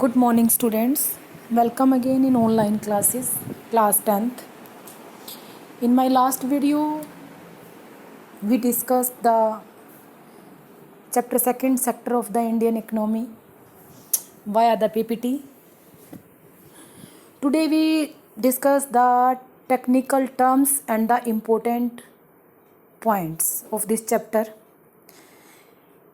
Good morning, students. Welcome again in online classes, class 10th. In my last video, we discussed the chapter 2nd sector of the Indian economy via the PPT. Today we discuss the technical terms and the important points of this chapter.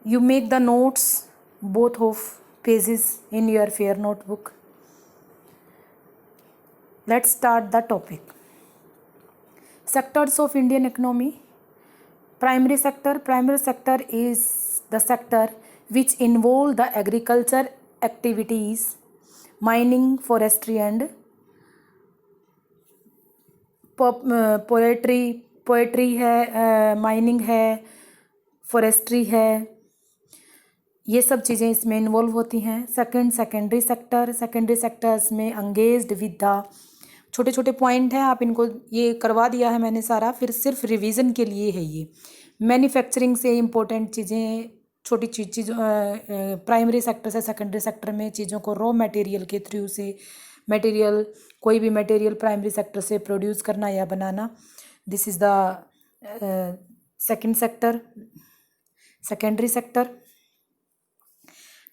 You make the notes both of pages in your fair notebook. Let's start the topic. Sectors of Indian economy. Primary sector is the sector which involve the agriculture activities, mining, forestry and poetry है, mining है, forestry है, ये सब चीज़ें इसमें involve होती हैं. Secondary sectors में अंगेज्ड विद द छोटे छोटे पॉइंट हैं, आप इनको ये करवा दिया है मैंने सारा, फिर सिर्फ रिवीजन के लिए है ये. मैन्युफैक्चरिंग से इम्पोर्टेंट चीज़ें, छोटी चीज़ प्राइमरी सेक्टर से सेकेंडरी सेक्टर में चीज़ों को रॉ मटेरियल के थ्रू से मटेरियल, कोई भी मटेरियल प्राइमरी सेक्टर से प्रोड्यूस करना या बनाना. This is the secondary sector.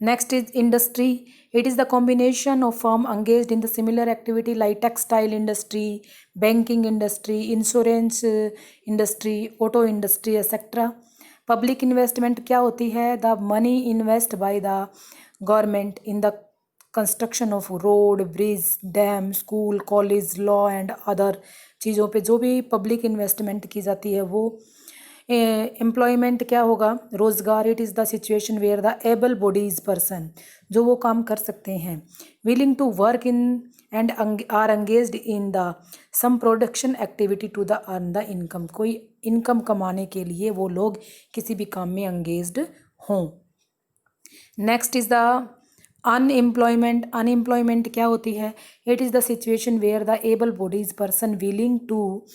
Next is industry. It is the combination of firm engaged in the similar activity like textile industry, banking industry, insurance industry, auto industry, etc. Public investment क्या होती है? The money invest by the government in the construction of road, bridge, dam, school, college, law and other चीज़ों पे जो भी public investment की जाती है वो. एम्प्लॉयमेंट क्या होगा? रोज़गार. It is the situation where the able bodies person, जो वो काम कर सकते हैं, willing to work in and are engaged in the some production activity to the earn the income. कोई इनकम कमाने के लिए वो लोग किसी भी काम में एंगेज्ड हों. नेक्स्ट इज़ द अनएम्प्लॉयमेंट क्या होती है? It is the situation where the able bodies person willing to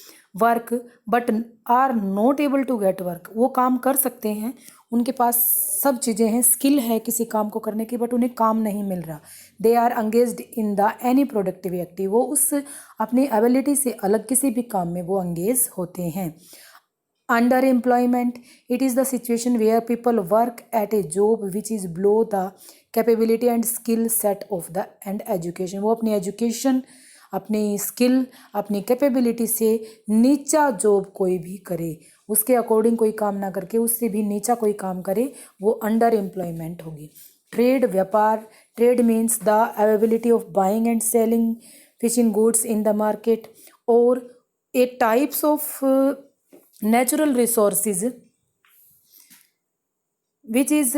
work but are not able to get work. वो काम कर सकते हैं, उनके पास सब चीज़ें हैं, स्किल है किसी काम को करने की, बट उन्हें काम नहीं मिल रहा. They are engaged in the any productive activity. वो उस अपनी एबिलिटी से अलग किसी भी काम में वो एंगेज होते हैं. Under employment. It is the situation where people work at a job which is below the capability and skill set of the and education. वो अपनी एजुकेशन, अपनी स्किल, अपनी कैपेबिलिटी से नीचा जॉब कोई भी करे, उसके अकॉर्डिंग कोई काम ना करके उससे भी नीचा कोई काम करे, वो अंडर एम्प्लॉयमेंट होगी. ट्रेड, व्यापार. Trade means the availability of buying and selling fishing goods in the market or a types of natural resources which is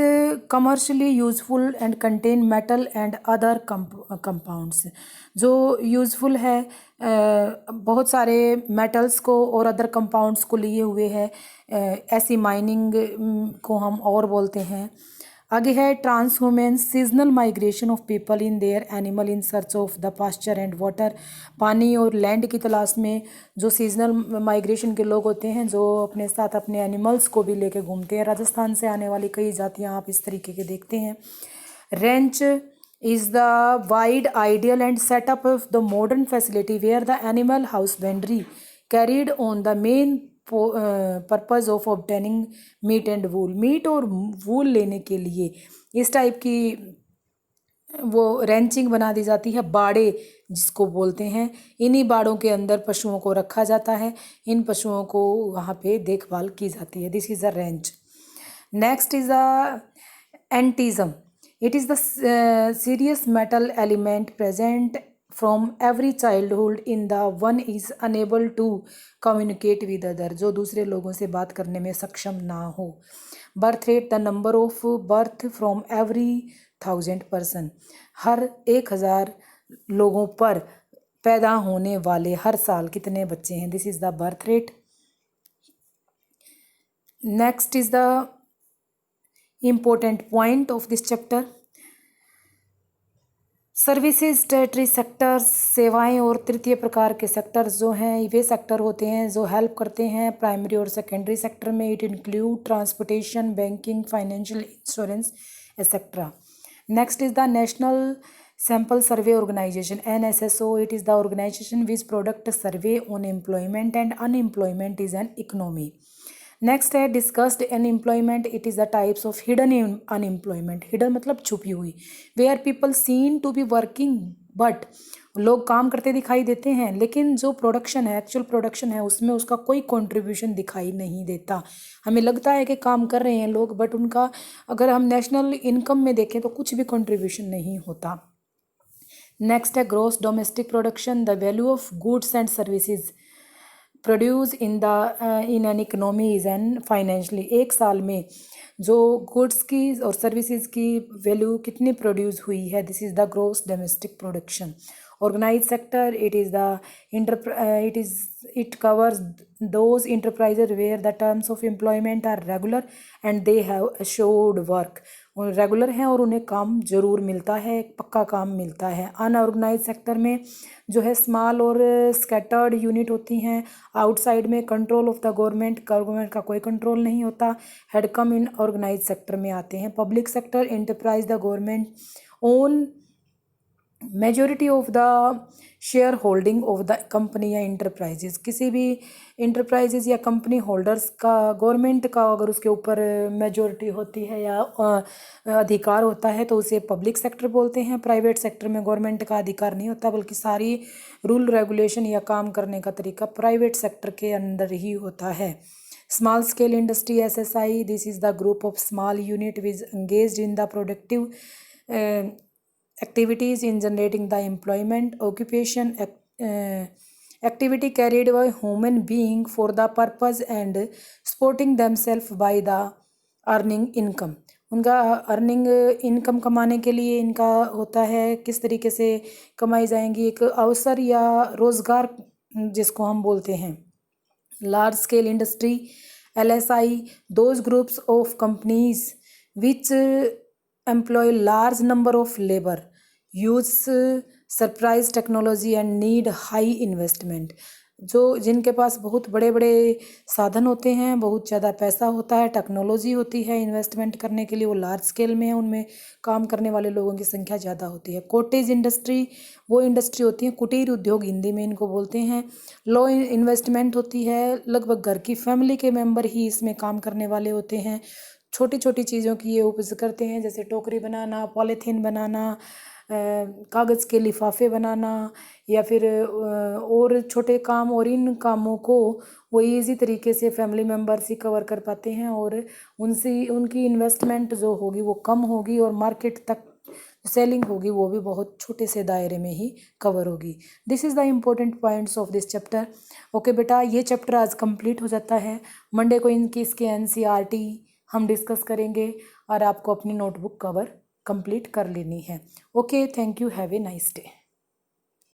commercially useful and contain metal and other compounds. जो useful है बहुत सारे metals को और other compounds को लिए हुए है, ऐसी माइनिंग को हम और बोलते हैं. आगे है transhumance. Seasonal migration of people in their animal in search of the pasture and water. पानी और लैंड की तलाश में जो सीजनल माइग्रेशन के लोग होते हैं, जो अपने साथ अपने एनिमल्स को भी लेके घूमते हैं. राजस्थान से आने वाली कई जातियां आप इस तरीके के देखते हैं. Ranch is the wide ideal and setup of the modern facility where the animal husbandry carried on the main purpose of obtaining meat and wool. Meat और वूल लेने के लिए इस टाइप की वो रेंचिंग बना दी जाती है. बाड़े जिसको बोलते हैं, इन्हीं बाड़ों के अंदर पशुओं को रखा जाता है, इन पशुओं को वहाँ पे देखभाल की जाती है. This is a ranch. Next is a autism. It is the serious mental element present from every childhood in the one is unable to communicate with other. जो दूसरे लोगों से बात करने में सक्षम ना हो. Birth rate. The number of birth from every 1000 person. हर 1000 लोगों पर पैदा होने वाले हर साल कितने बच्चे हैं. This is the birth rate. Next is the important point of this chapter. Services territory sectors. सेवाएं और तृतीय प्रकार के सेक्टर्स जो हैं, वे सेक्टर होते हैं जो हेल्प करते हैं प्राइमरी और सेकेंडरी सेक्टर में. It include transportation, banking, financial, insurance, etcetera. Next is the national Sample Survey Organization, NSSO, it is the organization which conduct survey on employment and unemployment is an economy. Next है disguised unemployment, it is the types of hidden unemployment. Hidden मतलब छुपी हुई, where people seem to be working but, लोग काम करते दिखाई देते हैं लेकिन जो प्रोडक्शन है, एक्चुअल प्रोडक्शन है, उसमें उसका कोई कंट्रीब्यूशन दिखाई नहीं देता। हमें लगता है कि काम कर रहे हैं लोग, बट उनका अगर हम नेशनल इनकम में देखें तो कुछ भी कंट्रीब्यूशन नहीं होता। नेक्स्ट है gross domestic production, the value of goods and services produce in an economy is an financially, एक साल में जो गुड्स की और सर्विसेज की वैल्यू कितनी प्रोड्यूस हुई है, this is the gross domestic production. Organise sector, it covers those enterprises where the terms of employment are regular and they have assured work, regular हैं और उन्हें काम जरूर मिलता है, पक्का काम मिलता है। अनऑर्गेनाइज सेक्टर में जो है स्मॉल और स्कैटर्ड यूनिट होती हैं, आउटसाइड में कंट्रोल ऑफ द गवर्नमेंट का कोई कंट्रोल नहीं होता, हेड कम इन ऑर्गेनाइज सेक्टर में आते हैं। Public sector enterprise, the government own majority of the share holding of the company या इंटरप्राइजेज, किसी भी इंटरप्राइजेज या कंपनी होल्डर्स का गवर्नमेंट का अगर उसके ऊपर मेजॉरिटी होती है या अधिकार होता है तो उसे पब्लिक सेक्टर बोलते हैं। प्राइवेट सेक्टर में गवर्नमेंट का अधिकार नहीं होता, बल्कि सारी रूल रेगुलेशन या काम करने का तरीका प्राइवेट सेक्टर के अंदर ही होता है। Small scale industry, SSI, this is the group of small unit which engaged in the productive activities in generating the employment, occupation, activity carried by human being for the purpose and supporting themselves by the earning income, उनका earning income कमाने के लिए इनका होता है, किस तरीके से कमाई जाएंगी, एक अवसर या रोज़गार जिसको हम बोलते हैं। Large scale industry, LSI, those groups of companies which employ large number of labor, use surprise technology and need high investment, जो जिनके पास बहुत बड़े बड़े साधन होते हैं, बहुत ज़्यादा पैसा होता है, टेक्नोलॉजी होती है इन्वेस्टमेंट करने के लिए, वो लार्ज स्केल में है, उनमें काम करने वाले लोगों की संख्या ज़्यादा होती है। कॉटेज इंडस्ट्री वो इंडस्ट्री होती है, कुटीर उद्योग हिंदी में इनको बोलते हैं। लो इन्वेस्टमेंट होती है, लगभग घर की फैमिली के मेंबर ही इसमें काम करने वाले होते हैं। छोटी छोटी चीज़ों की ये उपज करते हैं, जैसे टोकरी बनाना, पॉलीथीन बनाना, कागज़ के लिफाफे बनाना या फिर और छोटे काम, और इन कामों को वो ईज़ी तरीके से फैमिली मेम्बर्स ही कवर कर पाते हैं और उनसे उनकी इन्वेस्टमेंट जो होगी वो कम होगी और मार्केट तक सेलिंग होगी वो भी बहुत छोटे से दायरे में ही कवर होगी। This is the important points of this chapter. Okay बेटा, ये चैप्टर आज कंप्लीट हो जाता है। मंडे को इसके NCERT हम डिस्कस करेंगे और आपको अपनी नोटबुक कवर कंप्लीट कर लेनी है। Okay, thank you, have a nice day.